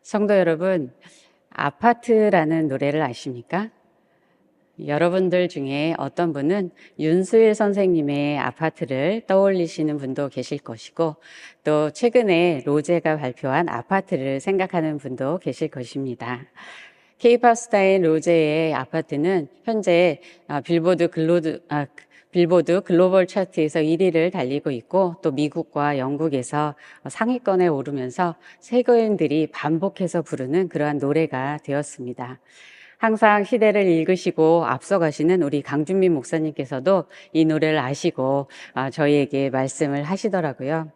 성도 여러분, 아파트라는 노래를 아십니까? 여러분들 중에 어떤 분은 윤수일 선생님의 아파트를 떠올리시는 분도 계실 것이고, 또 최근에 로제가 발표한 아파트를 생각하는 분도 계실 것입니다. K-팝 스타인 로제의 아파트는 현재 빌보드 글로벌 차트에서 1위를 달리고 있고, 또 미국과 영국에서 상위권에 오르면서 세계인들이 반복해서 부르는 그러한 노래가 되었습니다. 항상 시대를 읽으시고 앞서가시는 우리 강준민 목사님께서도 이 노래를 아시고 저희에게 말씀을 하시더라고요.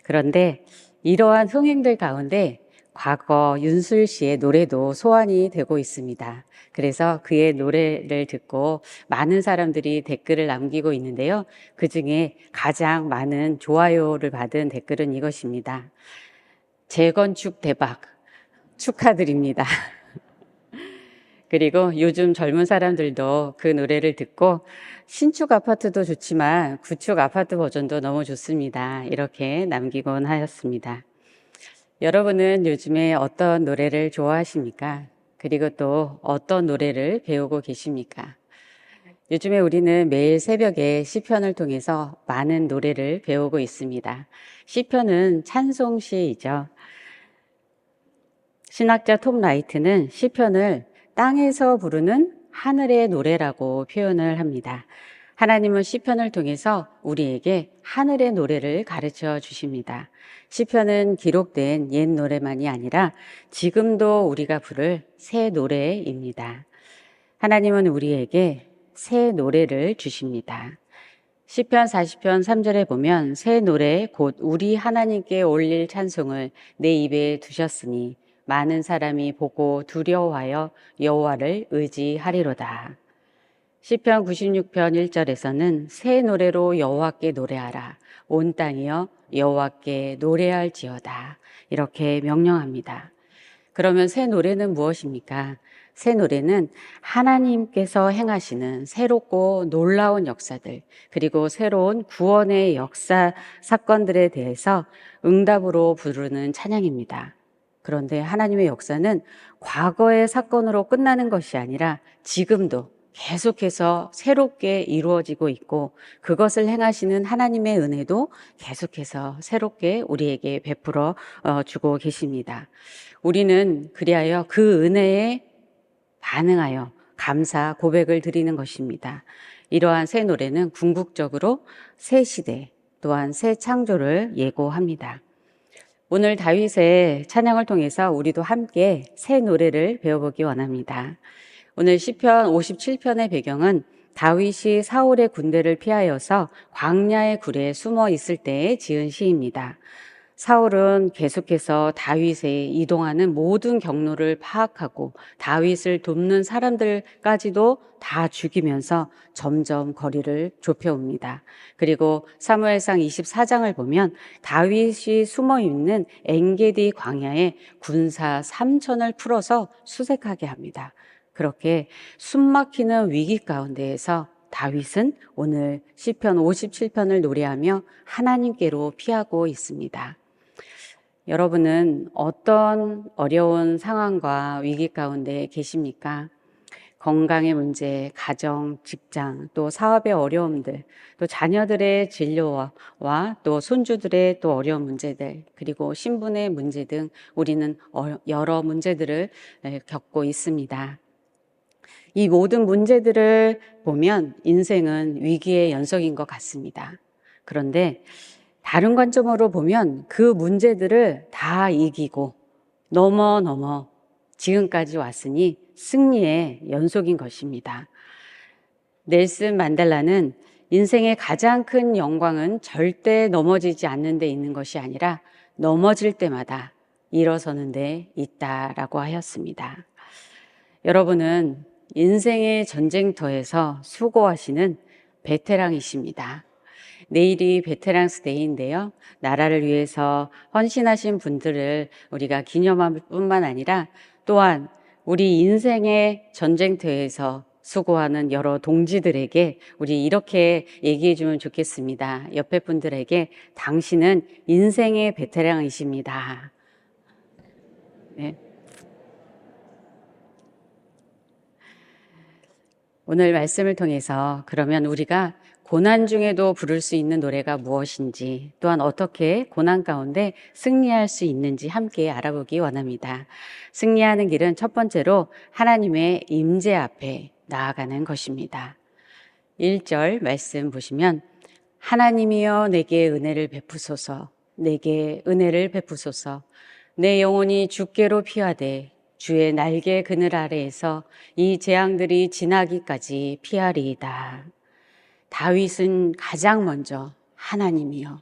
그런데 이러한 흥행들 가운데 과거 윤수일 씨의 노래도 소환이 되고 있습니다. 그래서 그의 노래를 듣고 많은 사람들이 댓글을 남기고 있는데요. 그 중에 가장 많은 좋아요를 받은 댓글은 이것입니다. 재건축 대박 축하드립니다. 그리고 요즘 젊은 사람들도 그 노래를 듣고 신축 아파트도 좋지만 구축 아파트 버전도 너무 좋습니다. 이렇게 남기곤 하였습니다. 여러분은 요즘에 어떤 노래를 좋아하십니까? 그리고 또 어떤 노래를 배우고 계십니까? 요즘에 우리는 매일 새벽에 시편을 통해서 많은 노래를 배우고 있습니다. 시편은 찬송시이죠. 신학자 톰 라이트는 시편을 땅에서 부르는 하늘의 노래라고 표현을 합니다. 하나님은 시편을 통해서 우리에게 하늘의 노래를 가르쳐 주십니다. 시편은 기록된 옛 노래만이 아니라 지금도 우리가 부를 새 노래입니다. 하나님은 우리에게 새 노래를 주십니다. 시편 40편 3절에 보면 새 노래 곧 우리 하나님께 올릴 찬송을 내 입에 두셨으니 많은 사람이 보고 두려워하여 여호와를 의지하리로다. 시편 96편 1절에서는 새 노래로 여호와께 노래하라. 온 땅이여 여호와께 노래할지어다. 이렇게 명령합니다. 그러면 새 노래는 무엇입니까? 새 노래는 하나님께서 행하시는 새롭고 놀라운 역사들, 그리고 새로운 구원의 역사 사건들에 대해서 응답으로 부르는 찬양입니다. 그런데 하나님의 역사는 과거의 사건으로 끝나는 것이 아니라 지금도 계속해서 새롭게 이루어지고 있고, 그것을 행하시는 하나님의 은혜도 계속해서 새롭게 우리에게 베풀어 주고 계십니다. 우리는 그리하여 그 은혜에 반응하여 감사 고백을 드리는 것입니다. 이러한 새 노래는 궁극적으로 새 시대 또한 새 창조를 예고합니다. 오늘 다윗의 찬양을 통해서 우리도 함께 새 노래를 배워보기 원합니다. 오늘 시편 57편의 배경은 다윗이 사울의 군대를 피하여서 광야의 굴에 숨어 있을 때에 지은 시입니다. 사울은 계속해서 다윗의 이동하는 모든 경로를 파악하고 다윗을 돕는 사람들까지도 다 죽이면서 점점 거리를 좁혀옵니다. 그리고 사무엘상 24장을 보면 다윗이 숨어있는 엔게디 광야에 군사 3천을 풀어서 수색하게 합니다. 그렇게 숨막히는 위기 가운데에서 다윗은 오늘 시편 57편을 노래하며 하나님께로 피하고 있습니다. 여러분은 어떤 어려운 상황과 위기 가운데 계십니까? 건강의 문제, 가정, 직장, 또 사업의 어려움들, 또 자녀들의 진료와 또 손주들의 또 어려운 문제들, 그리고 신분의 문제 등 우리는 여러 문제들을 겪고 있습니다. 이 모든 문제들을 보면 인생은 위기의 연속인 것 같습니다. 그런데 다른 관점으로 보면 그 문제들을 다 이기고 넘어 지금까지 왔으니 승리의 연속인 것입니다. 넬슨 만델라는 인생의 가장 큰 영광은 절대 넘어지지 않는 데 있는 것이 아니라 넘어질 때마다 일어서는 데 있다라고 하였습니다. 여러분은 인생의 전쟁터에서 수고하시는 베테랑이십니다. 내일이 베테랑스 데이인데요. 나라를 위해서 헌신하신 분들을 우리가 기념할 뿐만 아니라 또한 우리 인생의 전쟁터에서 수고하는 여러 동지들에게 우리 이렇게 얘기해 주면 좋겠습니다. 옆에 분들에게 당신은 인생의 베테랑이십니다. 네. 오늘 말씀을 통해서 그러면 우리가 고난 중에도 부를 수 있는 노래가 무엇인지, 또한 어떻게 고난 가운데 승리할 수 있는지 함께 알아보기 원합니다. 승리하는 길은 첫 번째로 하나님의 임재 앞에 나아가는 것입니다. 1절 말씀 보시면 하나님이여 내게 은혜를 베푸소서, 내게 은혜를 베푸소서. 내 영혼이 주께로 피하되 주의 날개 그늘 아래에서 이 재앙들이 지나기까지 피하리이다. 다윗은 가장 먼저 하나님이여,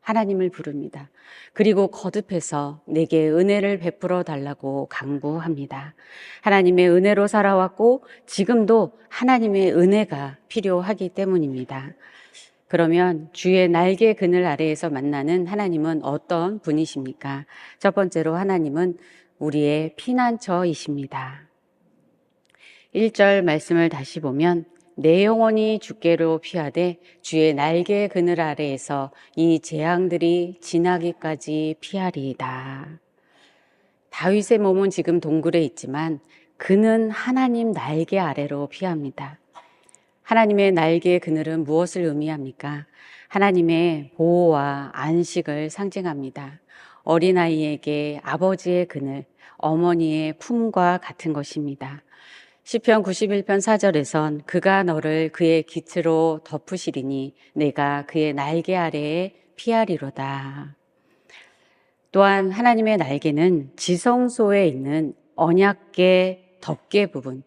하나님을 부릅니다. 그리고 거듭해서 내게 은혜를 베풀어 달라고 간구합니다. 하나님의 은혜로 살아왔고 지금도 하나님의 은혜가 필요하기 때문입니다. 그러면 주의 날개 그늘 아래에서 만나는 하나님은 어떤 분이십니까? 첫 번째로 하나님은 우리의 피난처이십니다. 1절 말씀을 다시 보면 내 영혼이 주께로 피하되 주의 날개 그늘 아래에서 이 재앙들이 지나기까지 피하리이다. 다윗의 몸은 지금 동굴에 있지만 그는 하나님 날개 아래로 피합니다. 하나님의 날개 그늘은 무엇을 의미합니까? 하나님의 보호와 안식을 상징합니다. 어린아이에게 아버지의 그늘, 어머니의 품과 같은 것입니다. 시편 91편 4절에선 그가 너를 그의 깃으로 덮으시리니 내가 그의 날개 아래에 피하리로다. 또한 하나님의 날개는 지성소에 있는 언약궤 덮개 부분,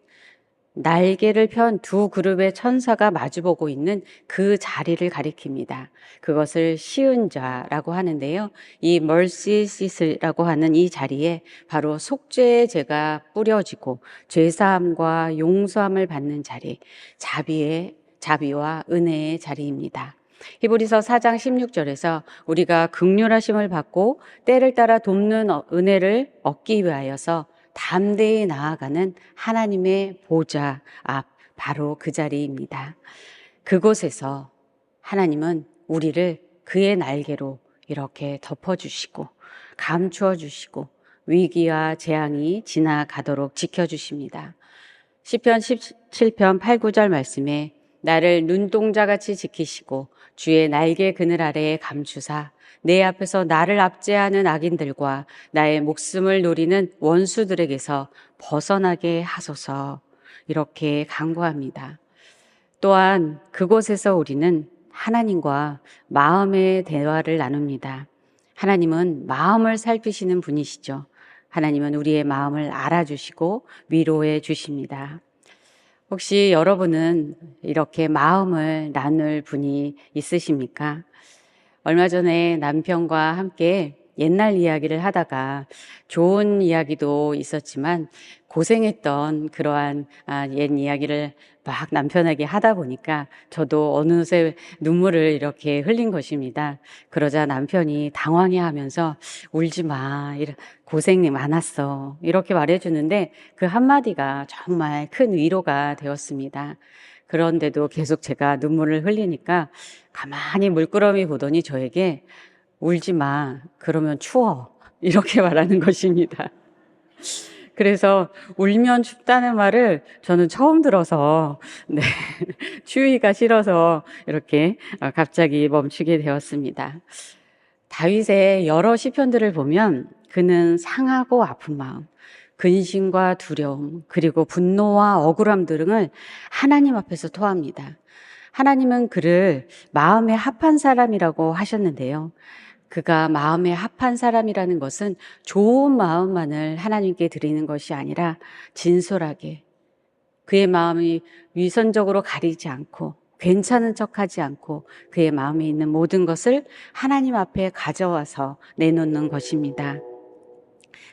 날개를 편 두 그룹의 천사가 마주보고 있는 그 자리를 가리킵니다. 그것을 시은좌라고 하는데요. 이 멀시 시스라고 하는 이 자리에 바로 속죄의 죄가 뿌려지고 죄사함과 용서함을 받는 자리, 자비와 은혜의 자리입니다. 히브리서 4장 16절에서 우리가 긍휼하심을 받고 때를 따라 돕는 은혜를 얻기 위하여서 담대히 나아가는 하나님의 보좌 앞, 바로 그 자리입니다. 그곳에서 하나님은 우리를 그의 날개로 이렇게 덮어주시고 감추어 주시고 위기와 재앙이 지나가도록 지켜주십니다. 시편 17편 8, 9절 말씀에 나를 눈동자같이 지키시고 주의 날개 그늘 아래에 감추사 내 앞에서 나를 압제하는 악인들과 나의 목숨을 노리는 원수들에게서 벗어나게 하소서, 이렇게 간구합니다. 또한 그곳에서 우리는 하나님과 마음의 대화를 나눕니다. 하나님은 마음을 살피시는 분이시죠. 하나님은 우리의 마음을 알아주시고 위로해 주십니다. 혹시 여러분은 이렇게 마음을 나눌 분이 있으십니까? 얼마 전에 남편과 함께 옛날 이야기를 하다가 좋은 이야기도 있었지만 고생했던 그러한 옛 이야기를 막 남편에게 하다 보니까 저도 어느새 눈물을 이렇게 흘린 것입니다. 그러자 남편이 당황해하면서 울지 마, 고생이 많았어, 이렇게 말해주는데 그 한마디가 정말 큰 위로가 되었습니다. 그런데도 계속 제가 눈물을 흘리니까 가만히 물끄러미 보더니 저에게 울지 마, 그러면 추워, 이렇게 말하는 것입니다. 그래서 울면 춥다는 말을 저는 처음 들어서 추위가 싫어서 이렇게 갑자기 멈추게 되었습니다. 다윗의 여러 시편들을 보면 그는 상하고 아픈 마음, 근심과 두려움, 그리고 분노와 억울함 등을 하나님 앞에서 토합니다. 하나님은 그를 마음에 합한 사람이라고 하셨는데요. 그가 마음에 합한 사람이라는 것은 좋은 마음만을 하나님께 드리는 것이 아니라 진솔하게 그의 마음이 위선적으로 가리지 않고 괜찮은 척하지 않고 그의 마음에 있는 모든 것을 하나님 앞에 가져와서 내놓는 것입니다.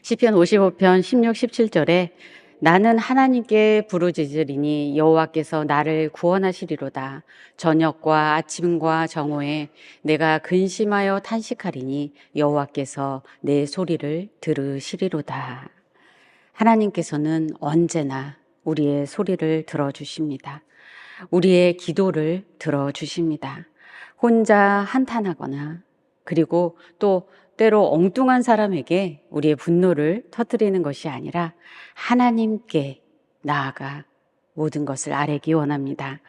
시편 55편 16, 17절에 나는 하나님께 부르짖으리니 여호와께서 나를 구원하시리로다. 저녁과 아침과 정오에 내가 근심하여 탄식하리니 여호와께서 내 소리를 들으시리로다. 하나님께서는 언제나 우리의 소리를 들어주십니다. 우리의 기도를 들어주십니다. 혼자 한탄하거나 그리고 또 때로 엉뚱한 사람에게 우리의 분노를 터뜨리는 것이 아니라 하나님께 나아가 모든 것을 아뢰기 원합니다.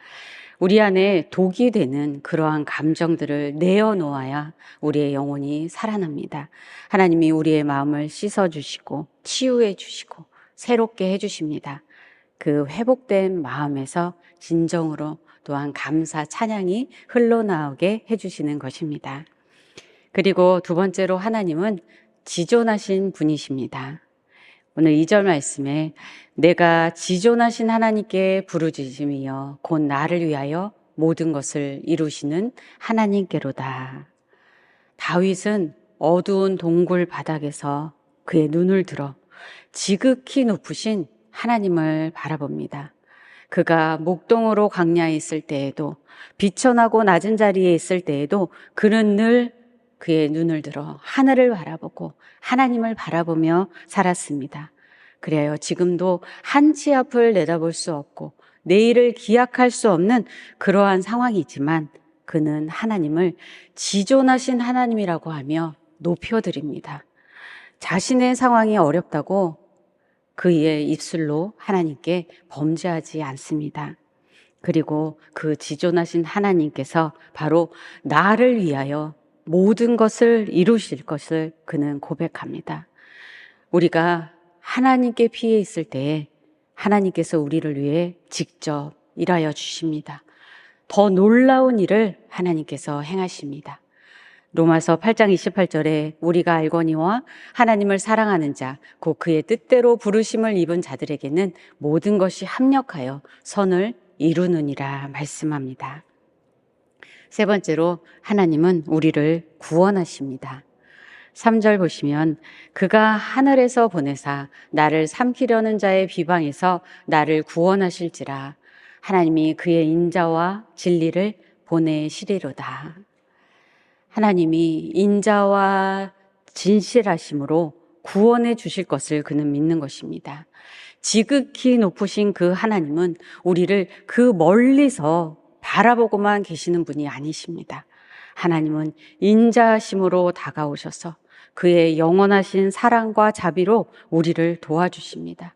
우리 안에 독이 되는 그러한 감정들을 내어놓아야 우리의 영혼이 살아납니다. 하나님이 우리의 마음을 씻어주시고 치유해 주시고 새롭게 해주십니다. 그 회복된 마음에서 진정으로 또한 감사 찬양이 흘러나오게 해주시는 것입니다. 그리고 두 번째로 하나님은 지존하신 분이십니다. 오늘 2절 말씀에 내가 지존하신 하나님께 부르짖음이여 곧 나를 위하여 모든 것을 이루시는 하나님께로다. 다윗은 어두운 동굴 바닥에서 그의 눈을 들어 지극히 높으신 하나님을 바라봅니다. 그가 목동으로 광야에 있을 때에도 비천하고 낮은 자리에 있을 때에도 그는 늘 그의 눈을 들어 하늘을 바라보고 하나님을 바라보며 살았습니다. 그래요. 지금도 한치 앞을 내다볼 수 없고 내일을 기약할 수 없는 그러한 상황이지만 그는 하나님을 지존하신 하나님이라고 하며 높여드립니다. 자신의 상황이 어렵다고 그의 입술로 하나님께 범죄하지 않습니다. 그리고 그 지존하신 하나님께서 바로 나를 위하여 모든 것을 이루실 것을 그는 고백합니다. 우리가 하나님께 피해 있을 때에 하나님께서 우리를 위해 직접 일하여 주십니다. 더 놀라운 일을 하나님께서 행하십니다. 로마서 8장 28절에 우리가 알거니와 하나님을 사랑하는 자, 곧 그의 뜻대로 부르심을 입은 자들에게는 모든 것이 합력하여 선을 이루느니라 말씀합니다. 세 번째로 하나님은 우리를 구원하십니다. 3절 보시면 그가 하늘에서 보내사 나를 삼키려는 자의 비방에서 나를 구원하실지라 하나님이 그의 인자와 진리를 보내시리로다. 하나님이 인자와 진실하심으로 구원해 주실 것을 그는 믿는 것입니다. 지극히 높으신 그 하나님은 우리를 그 멀리서 바라보고만 계시는 분이 아니십니다. 하나님은 인자하심으로 다가오셔서 그의 영원하신 사랑과 자비로 우리를 도와주십니다.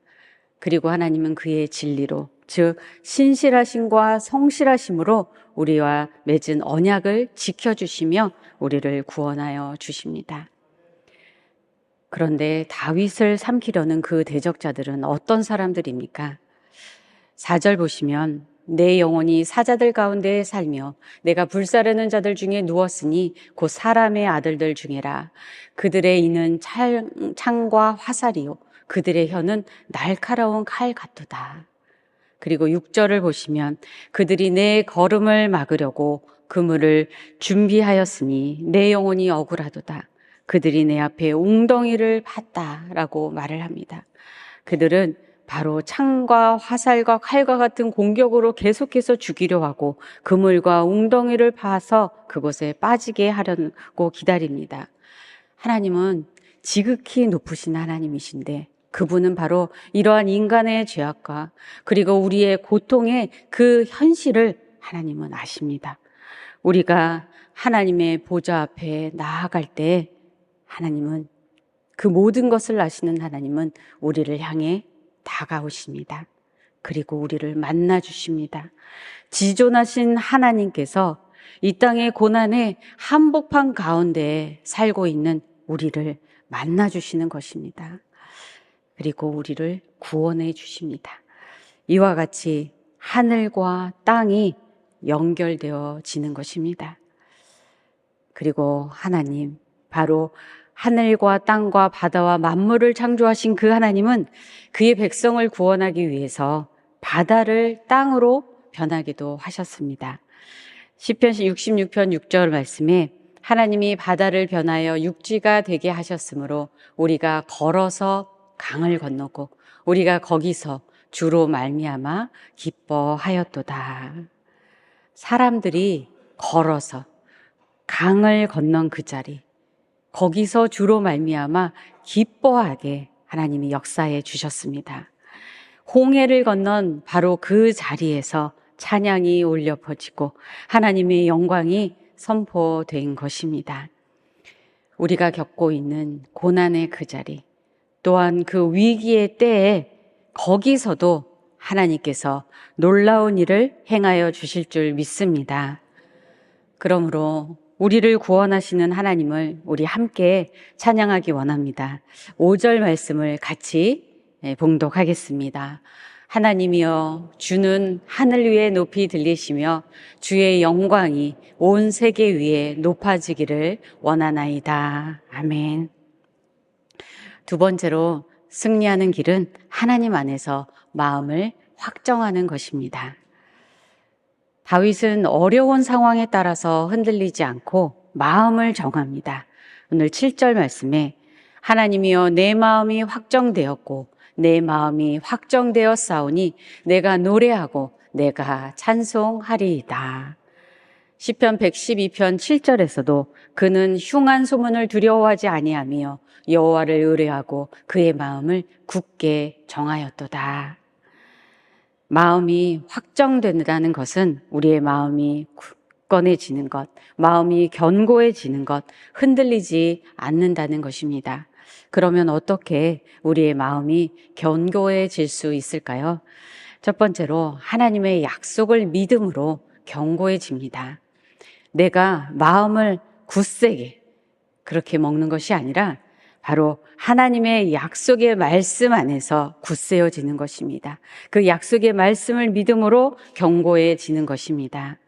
그리고 하나님은 그의 진리로, 즉 신실하심과 성실하심으로 우리와 맺은 언약을 지켜주시며 우리를 구원하여 주십니다. 그런데 다윗을 삼키려는 그 대적자들은 어떤 사람들입니까? 4절 보시면 내 영혼이 사자들 가운데 살며 내가 불사르는 자들 중에 누웠으니 곧 사람의 아들들 중에라. 그들의 이는 창과 화살이요 그들의 혀는 날카로운 칼 같도다. 그리고 6절을 보시면 그들이 내 걸음을 막으려고 그물을 준비하였으니 내 영혼이 억울하도다. 그들이 내 앞에 웅덩이를 팠다라고 말을 합니다. 그들은 바로 창과 화살과 칼과 같은 공격으로 계속해서 죽이려 하고 그물과 웅덩이를 파서 그곳에 빠지게 하려고 기다립니다. 하나님은 지극히 높으신 하나님이신데 그분은 바로 이러한 인간의 죄악과 그리고 우리의 고통의 그 현실을 하나님은 아십니다. 우리가 하나님의 보좌 앞에 나아갈 때 하나님은 그 모든 것을 아시는 하나님은 우리를 향해 다가오십니다. 그리고 우리를 만나 주십니다. 지존하신 하나님께서 이 땅의 고난의 한복판 가운데 살고 있는 우리를 만나 주시는 것입니다. 그리고 우리를 구원해 주십니다. 이와 같이 하늘과 땅이 연결되어지는 것입니다. 그리고 하나님, 바로 하늘과 땅과 바다와 만물을 창조하신 그 하나님은 그의 백성을 구원하기 위해서 바다를 땅으로 변하기도 하셨습니다. 시편 66편 6절 말씀에 하나님이 바다를 변하여 육지가 되게 하셨으므로 우리가 걸어서 강을 건너고 우리가 거기서 주로 말미암아 기뻐하였도다. 사람들이 걸어서 강을 건넌 그 자리, 거기서 주로 말미암아 기뻐하게 하나님이 역사해 주셨습니다. 홍해를 건넌 바로 그 자리에서 찬양이 울려 퍼지고 하나님의 영광이 선포된 것입니다. 우리가 겪고 있는 고난의 그 자리, 또한 그 위기의 때에 거기서도 하나님께서 놀라운 일을 행하여 주실 줄 믿습니다. 그러므로 우리를 구원하시는 하나님을 우리 함께 찬양하기 원합니다. 5절 말씀을 같이 봉독하겠습니다. 하나님이여, 주는 하늘 위에 높이 들리시며 주의 영광이 온 세계 위에 높아지기를 원하나이다. 아멘. 두 번째로, 승리하는 길은 하나님 안에서 마음을 확정하는 것입니다. 다윗은 어려운 상황에 따라서 흔들리지 않고 마음을 정합니다. 오늘 7절 말씀에 하나님이여, 내 마음이 확정되었고 내 마음이 확정되었사오니 내가 노래하고 내가 찬송하리이다. 시편 112편 7절에서도 그는 흉한 소문을 두려워하지 아니하며 여호와를 의뢰하고 그의 마음을 굳게 정하였도다. 마음이 확정된다는 것은 우리의 마음이 굳건해지는 것, 마음이 견고해지는 것, 흔들리지 않는다는 것입니다. 그러면 어떻게 우리의 마음이 견고해질 수 있을까요? 첫 번째로, 하나님의 약속을 믿음으로 견고해집니다. 내가 마음을 굳세게 그렇게 먹는 것이 아니라 바로 하나님의 약속의 말씀 안에서 굳세어지는 것입니다. 그 약속의 말씀을 믿음으로 견고해지는 것입니다.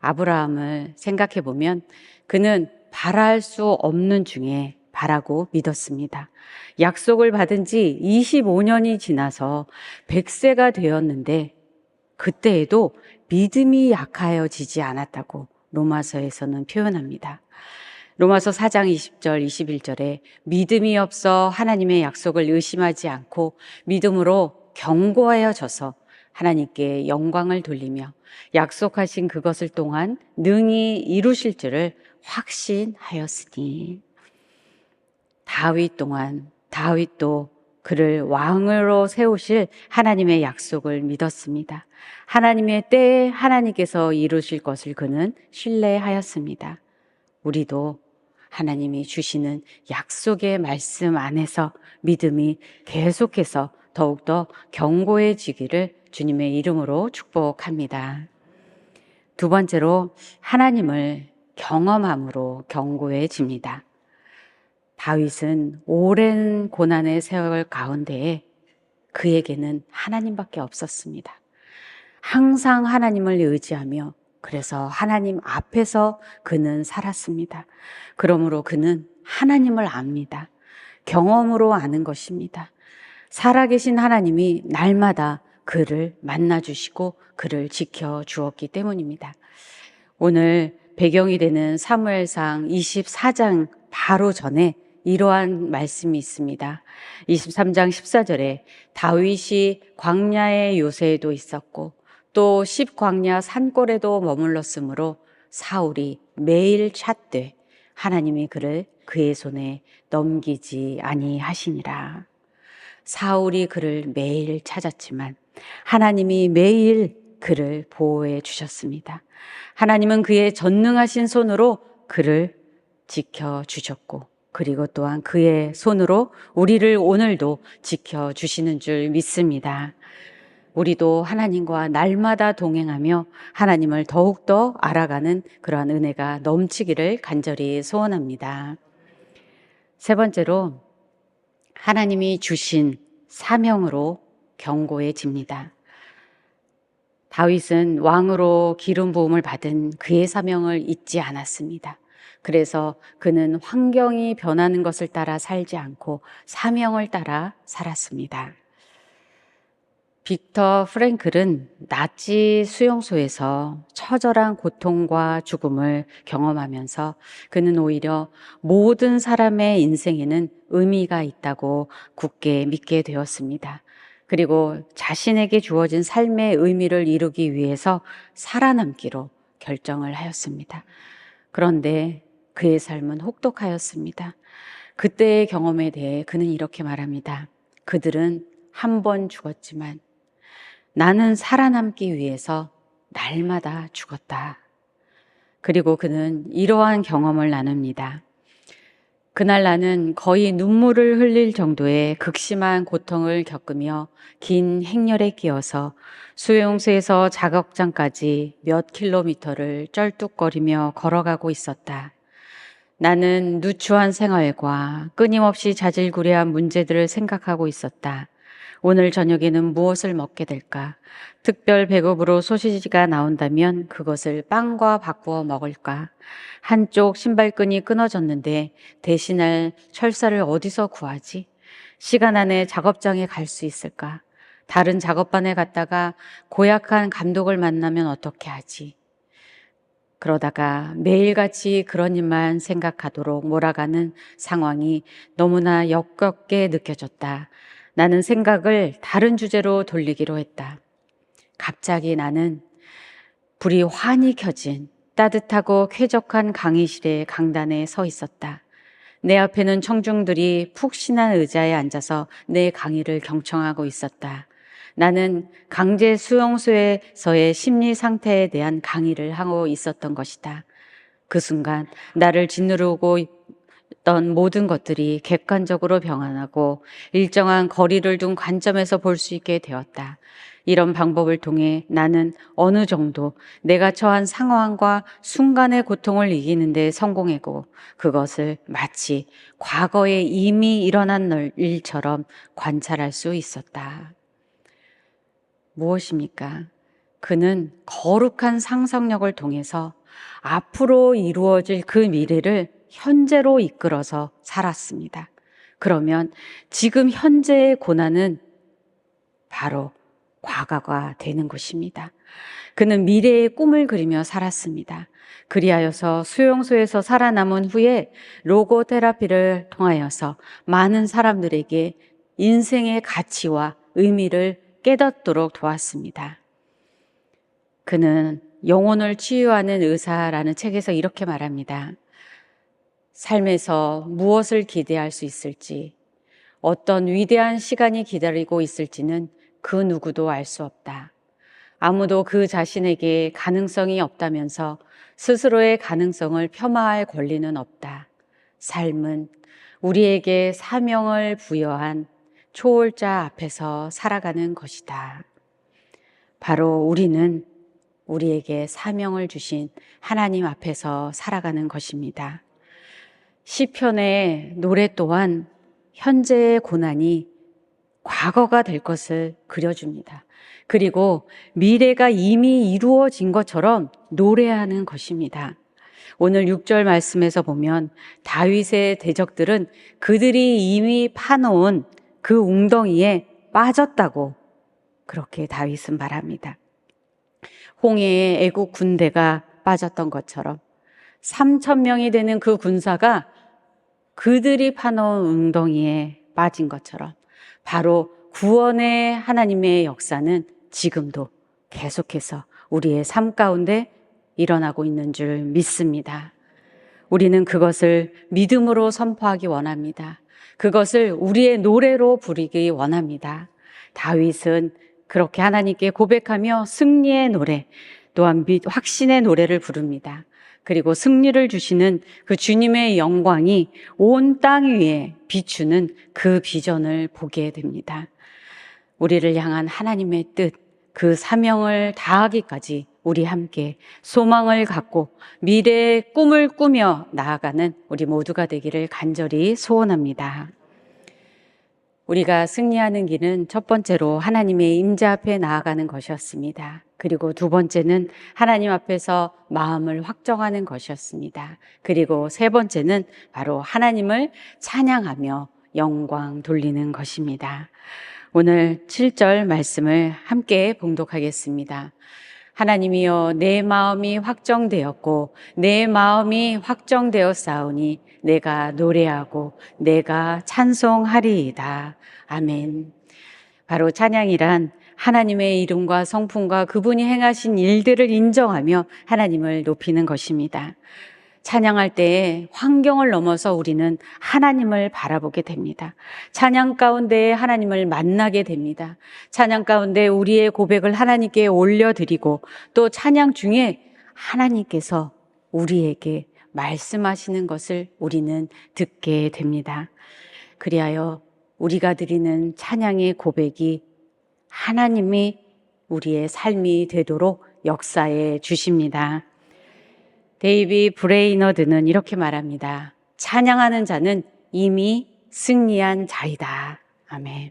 아브라함을 생각해 보면 그는 바랄 수 없는 중에 바라고 믿었습니다. 약속을 받은 지 25년이 지나서 100세가 되었는데 그때에도 믿음이 약하여지지 않았다고 로마서에서는 표현합니다. 로마서 4장 20절, 21절에 믿음이 없어 하나님의 약속을 의심하지 않고 믿음으로 견고하여져서 하나님께 영광을 돌리며 약속하신 그것을 또한 능히 이루실 줄을 확신하였으니. 다윗도 그를 왕으로 세우실 하나님의 약속을 믿었습니다. 하나님의 때에 하나님께서 이루실 것을 그는 신뢰하였습니다. 우리도 하나님이 주시는 약속의 말씀 안에서 믿음이 계속해서 더욱더 견고해지기를 주님의 이름으로 축복합니다. 두 번째로, 하나님을 경험함으로 견고해집니다. 다윗은 오랜 고난의 세월 가운데에 그에게는 하나님밖에 없었습니다. 항상 하나님을 의지하며 그래서 하나님 앞에서 그는 살았습니다. 그러므로 그는 하나님을 압니다. 경험으로 아는 것입니다. 살아계신 하나님이 날마다 그를 만나주시고 그를 지켜주었기 때문입니다. 오늘 배경이 되는 사무엘상 24장 바로 전에 이러한 말씀이 있습니다. 23장 14절에 다윗이 광야의 요새에도 있었고 또 십광야 산골에도 머물렀으므로 사울이 매일 찾되 하나님이 그를 그의 손에 넘기지 아니하시니라. 사울이 그를 매일 찾았지만 하나님이 매일 그를 보호해 주셨습니다. 하나님은 그의 전능하신 손으로 그를 지켜주셨고 그리고 또한 그의 손으로 우리를 오늘도 지켜주시는 줄 믿습니다. 우리도 하나님과 날마다 동행하며 하나님을 더욱더 알아가는 그러한 은혜가 넘치기를 간절히 소원합니다. 세 번째로, 하나님이 주신 사명으로 견고해집니다. 다윗은 왕으로 기름 부음을 받은 그의 사명을 잊지 않았습니다. 그래서 그는 환경이 변하는 것을 따라 살지 않고 사명을 따라 살았습니다. 빅터 프랭클은 나치 수용소에서 처절한 고통과 죽음을 경험하면서 그는 오히려 모든 사람의 인생에는 의미가 있다고 굳게 믿게 되었습니다. 그리고 자신에게 주어진 삶의 의미를 이루기 위해서 살아남기로 결정을 하였습니다. 그런데 그의 삶은 혹독하였습니다. 그때의 경험에 대해 그는 이렇게 말합니다. 그들은 한 번 죽었지만 나는 살아남기 위해서 날마다 죽었다. 그리고 그는 이러한 경험을 나눕니다. 그날 나는 거의 눈물을 흘릴 정도의 극심한 고통을 겪으며 긴 행렬에 끼어서 수용소에서 작업장까지 몇 킬로미터를 쩔뚝거리며 걸어가고 있었다. 나는 누추한 생활과 끊임없이 자질구레한 문제들을 생각하고 있었다. 오늘 저녁에는 무엇을 먹게 될까? 특별 배급으로 소시지가 나온다면 그것을 빵과 바꾸어 먹을까? 한쪽 신발끈이 끊어졌는데 대신할 철사를 어디서 구하지? 시간 안에 작업장에 갈 수 있을까? 다른 작업반에 갔다가 고약한 감독을 만나면 어떻게 하지? 그러다가 매일같이 그런 일만 생각하도록 몰아가는 상황이 너무나 역겹게 느껴졌다. 나는 생각을 다른 주제로 돌리기로 했다. 갑자기 나는 불이 환히 켜진 따뜻하고 쾌적한 강의실의 강단에 서 있었다. 내 앞에는 청중들이 푹신한 의자에 앉아서 내 강의를 경청하고 있었다. 나는 강제 수용소에서의 심리 상태에 대한 강의를 하고 있었던 것이다. 그 순간 나를 짓누르고 있던 모든 것들이 객관적으로 병안하고 일정한 거리를 둔 관점에서 볼 수 있게 되었다. 이런 방법을 통해 나는 어느 정도 내가 처한 상황과 순간의 고통을 이기는 데 성공했고 그것을 마치 과거에 이미 일어난 일처럼 관찰할 수 있었다. 무엇입니까? 그는 거룩한 상상력을 통해서 앞으로 이루어질 그 미래를 현재로 이끌어서 살았습니다. 그러면 지금 현재의 고난은 바로 과거가 되는 것입니다. 그는 미래의 꿈을 그리며 살았습니다. 그리하여서 수용소에서 살아남은 후에 로고 테라피를 통하여서 많은 사람들에게 인생의 가치와 의미를 깨닫도록 도왔습니다. 그는 영혼을 치유하는 의사라는 책에서 이렇게 말합니다. 삶에서 무엇을 기대할 수 있을지, 어떤 위대한 시간이 기다리고 있을지는 그 누구도 알 수 없다. 아무도 그 자신에게 가능성이 없다면서 스스로의 가능성을 폄하할 권리는 없다. 삶은 우리에게 사명을 부여한 초월자 앞에서 살아가는 것이다. 바로 우리는 우리에게 사명을 주신 하나님 앞에서 살아가는 것입니다. 시편의 노래 또한 현재의 고난이 과거가 될 것을 그려줍니다. 그리고 미래가 이미 이루어진 것처럼 노래하는 것입니다. 오늘 6절 말씀에서 보면 다윗의 대적들은 그들이 이미 파놓은 그 웅덩이에 빠졌다고 그렇게 다윗은 말합니다. 홍해에 애국 군대가 빠졌던 것처럼 3,000명이 되는 그 군사가 그들이 파놓은 웅덩이에 빠진 것처럼 바로 구원의 하나님의 역사는 지금도 계속해서 우리의 삶 가운데 일어나고 있는 줄 믿습니다. 우리는 그것을 믿음으로 선포하기 원합니다. 그것을 우리의 노래로 부르기 원합니다. 다윗은 그렇게 하나님께 고백하며 승리의 노래, 또한 확신의 노래를 부릅니다. 그리고 승리를 주시는 그 주님의 영광이 온 땅 위에 비추는 그 비전을 보게 됩니다. 우리를 향한 하나님의 뜻, 그 사명을 다하기까지 우리 함께 소망을 갖고 미래의 꿈을 꾸며 나아가는 우리 모두가 되기를 간절히 소원합니다. 우리가 승리하는 길은 첫 번째로 하나님의 임재 앞에 나아가는 것이었습니다. 그리고 두 번째는 하나님 앞에서 마음을 확정하는 것이었습니다. 그리고 세 번째는 바로 하나님을 찬양하며 영광 돌리는 것입니다. 오늘 7절 말씀을 함께 봉독하겠습니다. 하나님이여 내 마음이 확정되었고 내 마음이 확정되었사오니 내가 노래하고 내가 찬송하리이다. 아멘. 바로 찬양이란 하나님의 이름과 성품과 그분이 행하신 일들을 인정하며 하나님을 높이는 것입니다. 찬양할 때에 환경을 넘어서 우리는 하나님을 바라보게 됩니다. 찬양 가운데 하나님을 만나게 됩니다. 찬양 가운데 우리의 고백을 하나님께 올려드리고 또 찬양 중에 하나님께서 우리에게 말씀하시는 것을 우리는 듣게 됩니다. 그리하여 우리가 드리는 찬양의 고백이 하나님이 우리의 삶이 되도록 역사해 주십니다. 데이비 브레이너드는 이렇게 말합니다. 찬양하는 자는 이미 승리한 자이다. 아멘.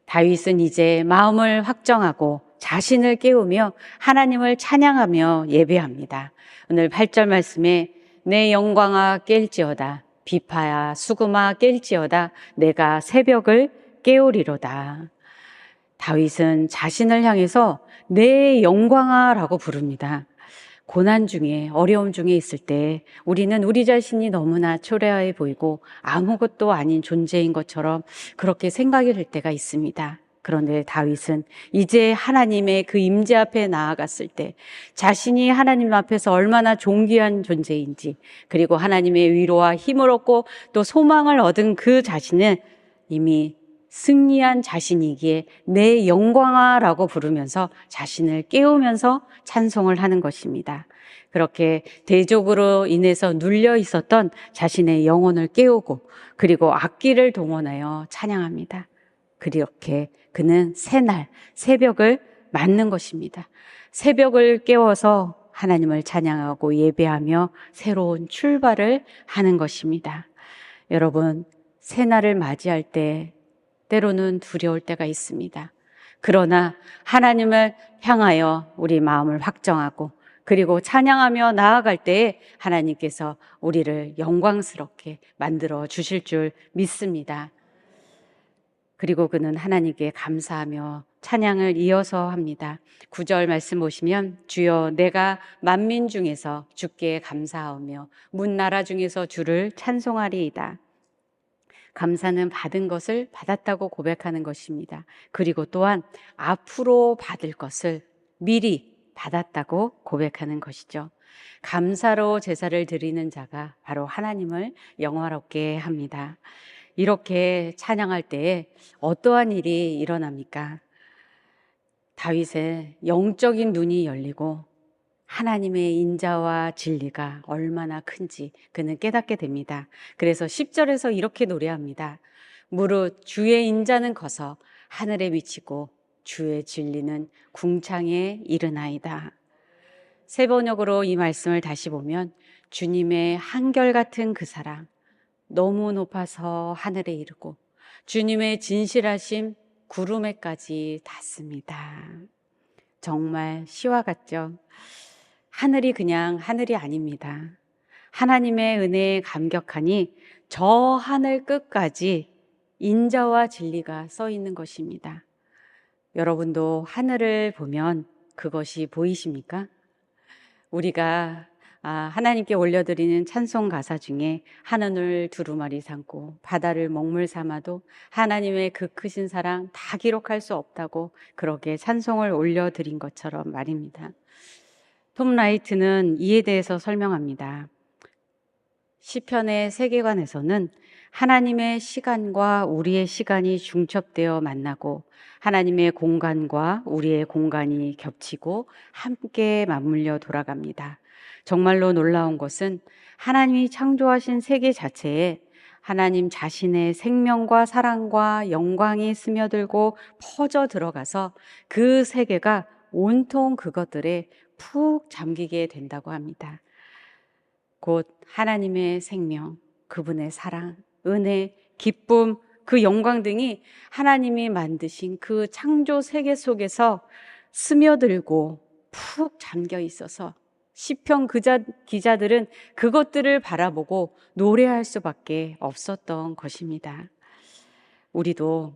다윗은 이제 마음을 확정하고 자신을 깨우며 하나님을 찬양하며 예배합니다. 오늘 8절 말씀에 내 영광아 깰지어다 비파야 수금아 깰지어다 내가 새벽을 깨우리로다. 다윗은 자신을 향해서 내 영광아 라고 부릅니다. 고난 중에 어려움 중에 있을 때 우리는 우리 자신이 너무나 초라해 보이고 아무것도 아닌 존재인 것처럼 그렇게 생각이 될 때가 있습니다. 그런데 다윗은 이제 하나님의 그 임재 앞에 나아갔을 때 자신이 하나님 앞에서 얼마나 존귀한 존재인지, 그리고 하나님의 위로와 힘을 얻고 또 소망을 얻은 그 자신은 이미 승리한 자신이기에 내 영광아 라고 부르면서 자신을 깨우면서 찬송을 하는 것입니다. 그렇게 대적으로 인해서 눌려 있었던 자신의 영혼을 깨우고 그리고 악기를 동원하여 찬양합니다. 그렇게 그는 새날 새벽을 맞는 것입니다. 새벽을 깨워서 하나님을 찬양하고 예배하며 새로운 출발을 하는 것입니다. 여러분, 새날을 맞이할 때 때로는 두려울 때가 있습니다. 그러나 하나님을 향하여 우리 마음을 확정하고 그리고 찬양하며 나아갈 때에 하나님께서 우리를 영광스럽게 만들어 주실 줄 믿습니다. 그리고 그는 하나님께 감사하며 찬양을 이어서 합니다. 9절 말씀 보시면 주여 내가 만민 중에서 주께 감사하며 문나라 중에서 주를 찬송하리이다. 감사는 받은 것을 받았다고 고백하는 것입니다. 그리고 또한 앞으로 받을 것을 미리 받았다고 고백하는 것이죠. 감사로 제사를 드리는 자가 바로 하나님을 영화롭게 합니다. 이렇게 찬양할 때에 어떠한 일이 일어납니까? 다윗의 영적인 눈이 열리고 하나님의 인자와 진리가 얼마나 큰지 그는 깨닫게 됩니다. 그래서 10절에서 이렇게 노래합니다. 무릇 주의 인자는 커서 하늘에 미치고 주의 진리는 궁창에 이르나이다. 새 번역으로 이 말씀을 다시 보면 주님의 한결같은 그 사랑 너무 높아서 하늘에 이르고 주님의 진실하심 구름에까지 닿습니다. 정말 시와 같죠? 하늘이 그냥 하늘이 아닙니다. 하나님의 은혜에 감격하니 저 하늘 끝까지 인자와 진리가 써 있는 것입니다. 여러분도 하늘을 보면 그것이 보이십니까? 우리가 하나님께 올려드리는 찬송 가사 중에 하늘을 두루마리 삼고 바다를 먹물 삼아도 하나님의 그 크신 사랑 다 기록할 수 없다고 그렇게 찬송을 올려드린 것처럼 말입니다. 톰 라이트는 이에 대해서 설명합니다. 시편의 세계관에서는 하나님의 시간과 우리의 시간이 중첩되어 만나고 하나님의 공간과 우리의 공간이 겹치고 함께 맞물려 돌아갑니다. 정말로 놀라운 것은 하나님이 창조하신 세계 자체에 하나님 자신의 생명과 사랑과 영광이 스며들고 퍼져 들어가서 그 세계가 온통 그것들에 푹 잠기게 된다고 합니다. 곧 하나님의 생명, 그분의 사랑, 은혜, 기쁨, 그 영광 등이 하나님이 만드신 그 창조 세계 속에서 스며들고 푹 잠겨 있어서 시편 기자들은 그것들을 바라보고 노래할 수밖에 없었던 것입니다. 우리도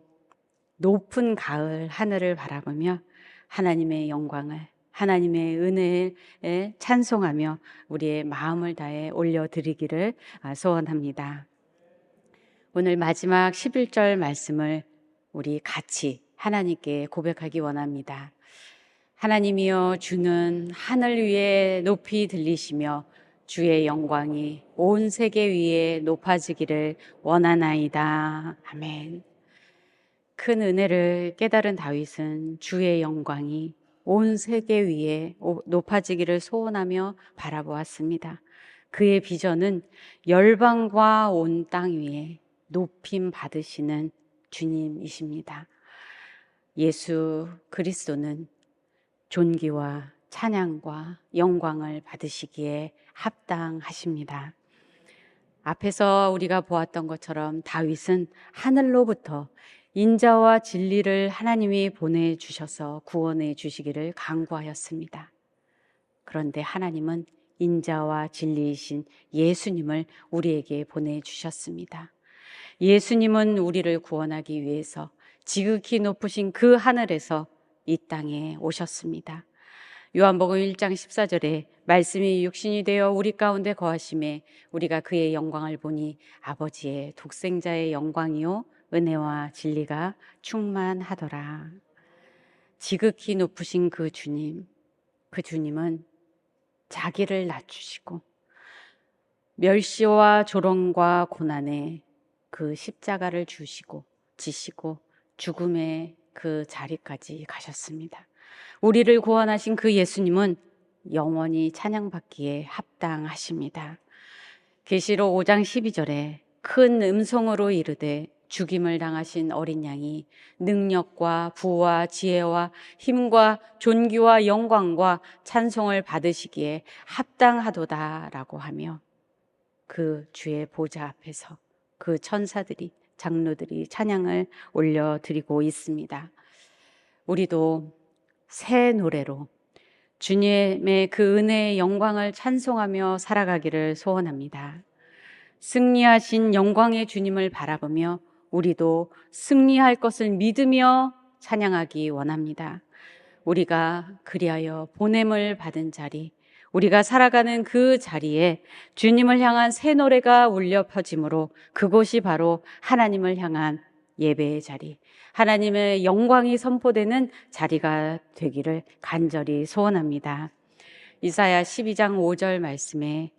높은 가을 하늘을 바라보며 하나님의 영광을, 하나님의 은혜에 찬송하며 우리의 마음을 다해 올려드리기를 소원합니다. 오늘 마지막 11절 말씀을 우리 같이 하나님께 고백하기 원합니다. 하나님이여, 주는 하늘 위에 높이 들리시며 주의 영광이 온 세계 위에 높아지기를 원하나이다. 아멘. 큰 은혜를 깨달은 다윗은 주의 영광이 온 세계 위에 높아지기를 소원하며 바라보았습니다. 그의 비전은 열방과 온 땅 위에 높임 받으시는 주님이십니다. 예수 그리스도는 존귀와 찬양과 영광을 받으시기에 합당하십니다. 앞에서 우리가 보았던 것처럼 다윗은 하늘로부터 인자와 진리를 하나님이 보내주셔서 구원해 주시기를 간구하였습니다. 그런데 하나님은 인자와 진리이신 예수님을 우리에게 보내주셨습니다. 예수님은 우리를 구원하기 위해서 지극히 높으신 그 하늘에서 이 땅에 오셨습니다. 요한복음 1장 14절에 말씀이 육신이 되어 우리 가운데 거하심에 우리가 그의 영광을 보니 아버지의 독생자의 영광이요 은혜와 진리가 충만하더라. 지극히 높으신 그 주님은 자기를 낮추시고 멸시와 조롱과 고난에 그 십자가를 지시고 죽음의 그 자리까지 가셨습니다. 우리를 구원하신 그 예수님은 영원히 찬양받기에 합당하십니다. 계시록 5장 12절에 큰 음성으로 이르되 죽임을 당하신 어린 양이 능력과 부와 지혜와 힘과 존귀와 영광과 찬송을 받으시기에 합당하도다라고 하며 그 주의 보좌 앞에서 그 천사들이 장로들이 찬양을 올려드리고 있습니다. 우리도 새 노래로 주님의 그 은혜의 영광을 찬송하며 살아가기를 소원합니다. 승리하신 영광의 주님을 바라보며 우리도 승리할 것을 믿으며 찬양하기 원합니다. 우리가 그리하여 보냄을 받은 자리, 우리가 살아가는 그 자리에 주님을 향한 새 노래가 울려 퍼지므로 그곳이 바로 하나님을 향한 예배의 자리, 하나님의 영광이 선포되는 자리가 되기를 간절히 소원합니다. 이사야 12장 5절 말씀에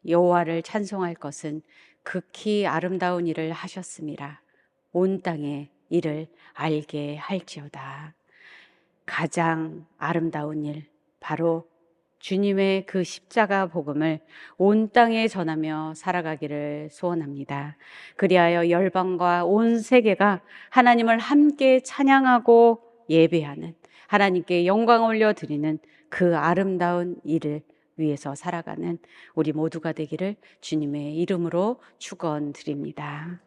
여호와를 찬송할 것은 극히 아름다운 일을 하셨음이라 온 땅에 이를 알게 할지어다. 가장 아름다운 일, 바로 주님의 그 십자가 복음을 온 땅에 전하며 살아가기를 소원합니다. 그리하여 열방과 온 세계가 하나님을 함께 찬양하고 예배하는, 하나님께 영광 올려드리는 그 아름다운 일을 위해서 살아가는 우리 모두가 되기를 주님의 이름으로 축원드립니다.